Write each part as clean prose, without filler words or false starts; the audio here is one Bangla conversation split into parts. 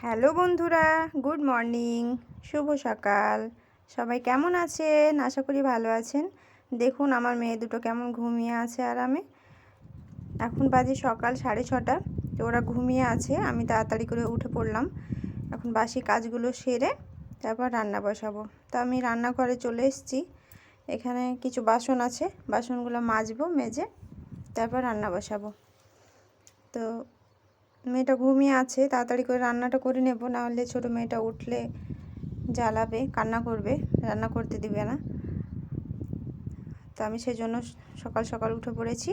হ্যালো বন্ধুরা, গুড মর্নিং, শুভ সকাল। সবাই কেমন আছেন? আশা করি ভালো আছেন। দেখুন আমার মেয়ে দুটো কেমন ঘুমিয়ে আছে আরামে। এখন বাজে সকাল 6:30। তো ওরা ঘুমিয়ে আছে, আমি তাড়াতাড়ি করে উঠে পড়লাম। এখন বাসি কাজগুলো সেরে তারপর রান্না বসাবো। তো আমি রান্নাঘরে চলে এসেছি। এখানে কিছু বাসন আছে, বাসনগুলো মাজবো, মেজে তারপর রান্না বসাবো। তো মেয়েটা ঘুমিয়ে আছে, তাড়াতাড়ি করে রান্নাটা করে নেব, নাহলে ছোটো মেয়েটা উঠলে জ্বালাবে, কান্না করবে, রান্না করতে দিবে না। তো আমি সেই জন্য সকাল সকাল উঠে পড়েছি।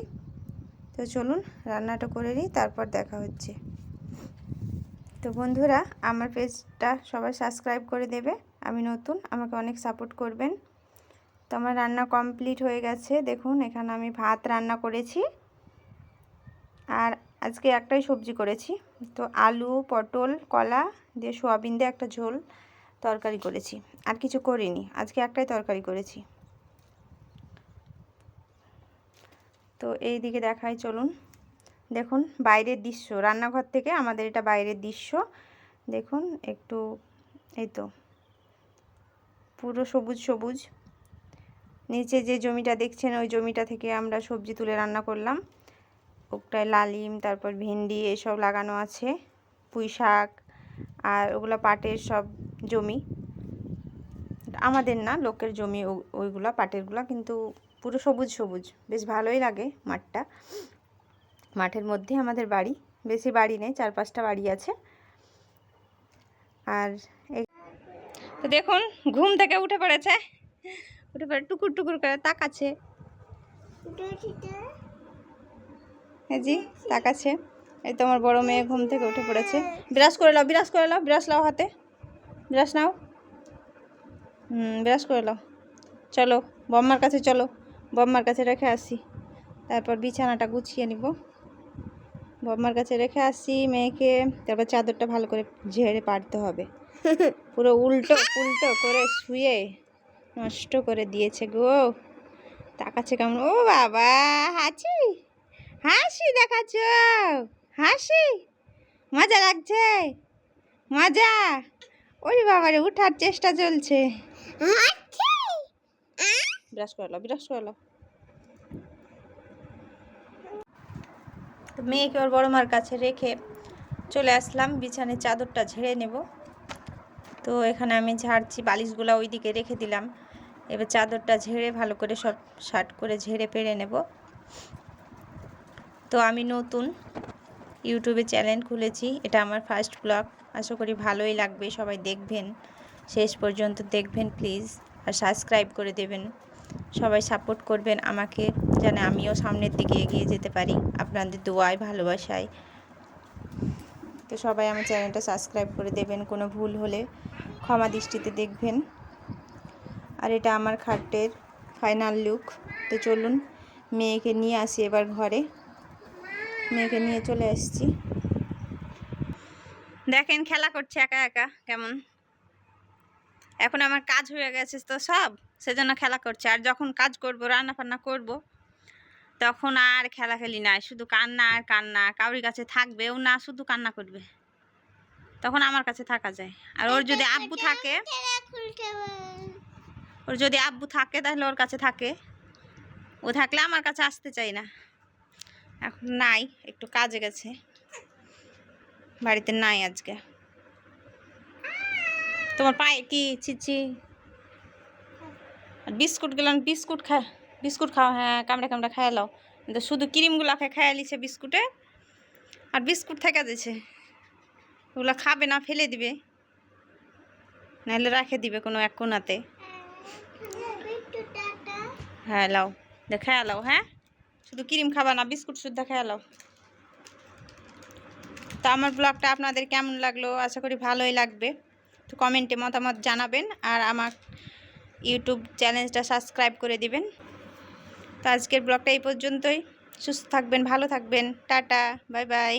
তো চলুন রান্নাটা করে নিই, তারপর দেখা হচ্ছে। তো বন্ধুরা, আমার পেজটা সবাই সাবস্ক্রাইব করে দেবে। আমি নতুন, আমাকে অনেক সাপোর্ট করবেন। তো আমার রান্না কমপ্লিট হয়ে গেছে। দেখুন এখানে আমি ভাত রান্না করেছি, আর আজকে একটাই সবজি করেছি। তো আলু, পটল, কলা দিয়ে সোয়াবিন দিয়ে একটা ঝোল তরকারি করেছি, আর কিছু করিনি। আজকে একটাই তরকারি করেছি। তো এই দিকে দেখাই, চলুন। দেখুন বাইরের দৃশ্য, রান্নাঘর থেকে আমাদের এটা বাইরের দৃশ্য। দেখুন একটু, এই তো পুরো সবুজ সবুজ। নিচে যে জমিটা দেখছেন, ওই জমিটা থেকে আমরা সবজি তুলে রান্না করলাম। ওটায় লালিম, তারপর ভেন্ডি এসব লাগানো আছে, পুঁই শাক। আর ওগুলো পাটের সব জমি, আমাদের না, লোকের জমি ওইগুলা পাটেরগুলা, কিন্তু পুরো সবুজ সবুজ, বেশ ভালোই লাগে মাঠটা। মাঠের মধ্যে আমাদের বাড়ি, বেশি বাড়ি নেই, 4-5টা বাড়ি আছে। আর তো দেখুন ঘুম থেকে উঠে পড়েছে, উঠে পড়ে টুকুর টুকুর করে তাকাচ্ছে। হ্যাঁ জি, তাকাচ্ছে। এই তো আমার বড় মেয়ে ঘুম থেকে উঠে পড়েছে। ব্রাশ করে নাও, ব্রাশ করে নাও, ব্রাশ নাও হাতে, ব্রাশ নাও। ব্রাশ করে নাও। চলো বম্মার কাছে, চলো বম্মার কাছে রেখে আসি, তারপর বিছানাটা গুছিয়ে নিব। বম্মার কাছে রেখে আসি মেয়েকে, তারপর চাদরটা ভালো করে ঝেড়ে পাড়তে হবে। পুরো উল্টো উল্টো করে শুয়ে নষ্ট করে দিয়েছে গো। তাকাচ্ছে কেমন, ও বাবা, হাসি হাসি দেখাচ্ছ, হাসি, মজা লাগছে, মজা। ওই বাবারে, উঠার চেষ্টা চলছে। ব্রাশ করে নাও, ব্রাশ করে নাও। তো মেয়েকে ওর বড় মার কাছে রেখে চলে আসলাম, বিছানার চাদরটা ঝেড়ে নেব। তো এখানে আমি ঝাড়ছি, বালিশগুলো ওই দিকে রেখে দিলাম। এবার চাদরটা ঝেড়ে ভালো করে সব শার্ট করে ঝেড়ে পেরে নেব। তো আমি নতুন ইউটিউবে চ্যানেল খুলেছি, এটা আমার ফার্স্ট ব্লগ। আশা করি ভালোই লাগবে, সবাই দেখবেন, শেষ পর্যন্ত দেখবেন প্লিজ, আর সাবস্ক্রাইব করে দেবেন। সবাই সাপোর্ট করবেন আমাকে, যেন আমিও সামনের দিকে এগিয়ে যেতে পারি আপনাদের দোয়ায়, ভালোবাসায়। তো সবাই আমার চ্যানেলটা সাবস্ক্রাইব করে দেবেন, কোনো ভুল হলে ক্ষমা দৃষ্টিতে দেখবেন। আর এটা আমার খাটের ফাইনাল লুক। তো চলুন মেয়েকে নিয়ে আসি এবার ঘরে। মেয়েকে নিয়ে চলে এসেছি, দেখেন খেলা করছে একা একা কেমন। এখন আমার কাজ হয়ে গেছে তো সব, সেজন্য খেলা করছে। আর যখন কাজ করব, রান্না বান্না করব, তখন আর খেলাখেলি নাই, শুধু কান্না আর কান্না। কাউরির কাছে থাকবেও না, শুধু কান্না করবে। তখন আমার কাছে থাকা যায়। আর ওর যদি আব্বু থাকে, তাহলে ওর কাছে থাকে। ও থাকলে আমার কাছে আসতে চাই না। এখন নাই, একটু কাজে গেছে, বাড়িতে নাই আজকে। তোমার পায়ে কি চিচি? বিস্কুট গেলাম, বিস্কুট খাও, হ্যাঁ কামড়া কামড়া খাই লাও। কিন্তু শুধু ক্রিমগুলো খাইয়া লিছে বিস্কুটে, আর বিস্কুট থেকে দিছে, ওগুলো খাবে না, ফেলে দিবে, নাহলে রাখে দিবে কোনো এক কোনাতে। হ্যাঁ লাও, খাইয়া লাও, হ্যাঁ শুধু ক্রিম খাবা না, বিস্কুট শুদ্ধ খাইয়া লাও। তো আমার ব্লগটা আপনাদের কেমন লাগলো, আশা করি ভালোই লাগবে। তো কমেন্টে মতামত জানাবেন, আর আমার ইউটিউব চ্যানেলটা সাবস্ক্রাইব করে দিবেন। তো আজকের ব্লগটা এই পর্যন্তই। সুস্থ থাকবেন, ভালো থাকবেন, টাটা, বাই বাই।